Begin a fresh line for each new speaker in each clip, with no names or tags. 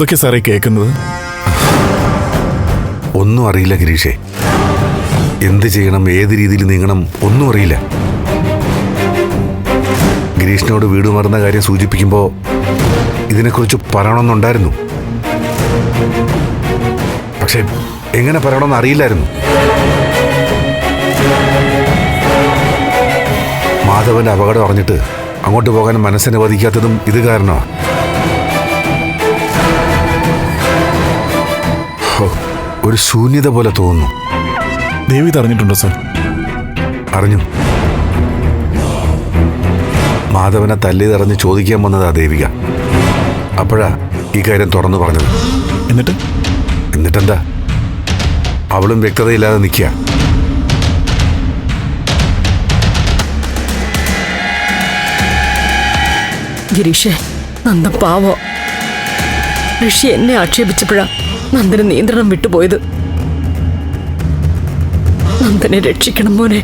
എന്തൊക്കെ സാറേ കേൾക്കുന്നത്?
ഒന്നും അറിയില്ല ഗിരീഷേ. എന്ത് ചെയ്യണം, ഏത് രീതിയിൽ നീങ്ങണം ഒന്നും അറിയില്ല. ഗിരീഷിനോട് വീട് മാറുന്ന കാര്യം സൂചിപ്പിക്കുമ്പോൾ ഇതിനെക്കുറിച്ച് പറയണമെന്നുണ്ടായിരുന്നു. പക്ഷെ എങ്ങനെ പറയണമെന്ന് അറിയില്ലായിരുന്നു. മാധവന്റെ അപകടം അറിഞ്ഞിട്ട് അങ്ങോട്ട് പോകാൻ മനസ്സനുവദിക്കാത്തതും ഇത് കാരണമാണ്. ഒരു ശൂന്യത പോലെ തോന്നുന്നു.
ദേവി അറിഞ്ഞിട്ടുണ്ടോ സാർ?
അറിഞ്ഞു. മാധവനെ തല്ലിയതറിഞ്ഞ് ചോദിക്കാൻ വന്നതാ ദേവിക. അപ്പോഴാ ഈ കാര്യം തുറന്നു പറഞ്ഞത്. എന്നിട്ടെന്താ, അവളും വ്യക്തതയില്ലാതെ നിൽക്കുക.
ഗിരീഷേ, നന്ദൻ പാവോ. ഋഷി എന്നെ ആക്ഷേപിച്ചപ്പോഴാ നന്ദന് നിയന്ത്രണം വിട്ടുപോയത്. നന്ദനെ രക്ഷിക്കണം മോനെ.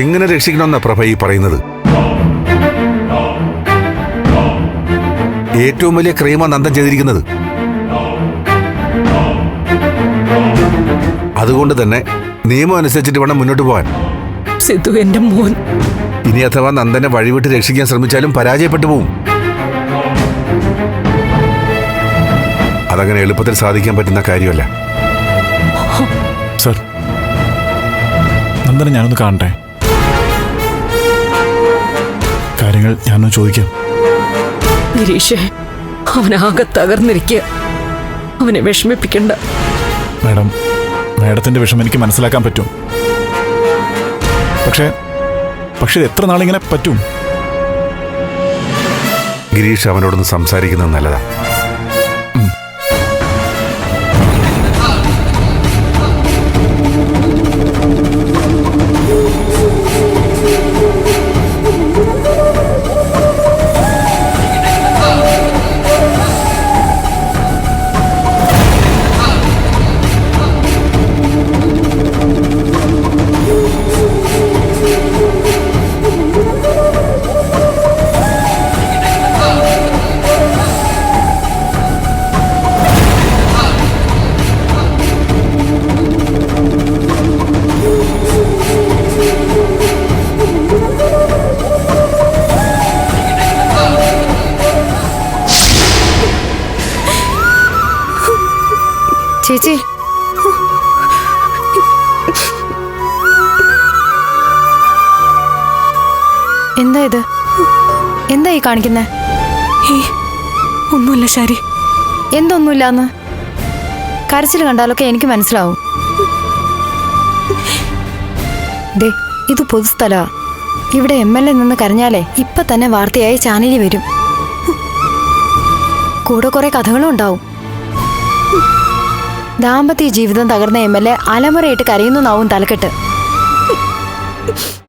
എങ്ങനെ രക്ഷിക്കണമെന്നാ പ്രഭ ഈ പറയുന്നത്? ഏറ്റവും വലിയ ക്രൈമാ നന്ദൻ ചെയ്തിരിക്കുന്നത്. അതുകൊണ്ട് തന്നെ നിയമം അനുസരിച്ചിട്ട് വേണം മുന്നോട്ട് പോകാൻ.
സിദ്ധു എന്റെ മോൻ.
ഇനി അഥവാ നന്ദനെ വഴിവിട്ട് രക്ഷിക്കാൻ ശ്രമിച്ചാലും പരാജയപ്പെട്ടു പോവും. അതങ്ങനെ എളുപ്പത്തിൽ സാധിക്കാൻ പറ്റുന്ന കാര്യമല്ല.
സർ, നന്ദനെ ഞാനൊന്ന് കാണട്ടെ. കാര്യങ്ങൾ ഞാനൊന്ന് ചോദിക്കാം.
ഗിരീഷേ, അവനാകെ തകർന്നിരിക്കുക. അവനെ വിഷമിപ്പിക്കണ്ട.
മാഡത്തിന്റെ വിഷമം എനിക്ക് മനസ്സിലാക്കാൻ പറ്റും. പക്ഷേ എത്ര നാളിങ്ങനെ പറ്റും?
ഗിരീഷ് അവനോടൊന്ന് സംസാരിക്കുന്നത് നല്ലതാ.
ചേച്ചി, എന്താ ഇത്? എന്താ ഈ കാണിക്കുന്നേ?
ഒന്നുമില്ല ശാരി.
എന്തൊന്നുമില്ലാന്ന്? കരച്ചിൽ കണ്ടാലൊക്കെ എനിക്ക് മനസ്സിലാവും. ദേ, ഇത് പൊതുസ്ഥലാ. ഇവിടെ MLA നിന്ന് കരഞ്ഞാലേ ഇപ്പൊ തന്നെ വാർത്തയായി ചാനലിൽ വരും. കൂടെ കുറെ കഥകളും ഉണ്ടാവും. ദാമ്പത്യ ജീവിതം തകർന്ന MLA അലമുറയിട്ട് കരയുന്നു നാവും തലക്കെട്ട്.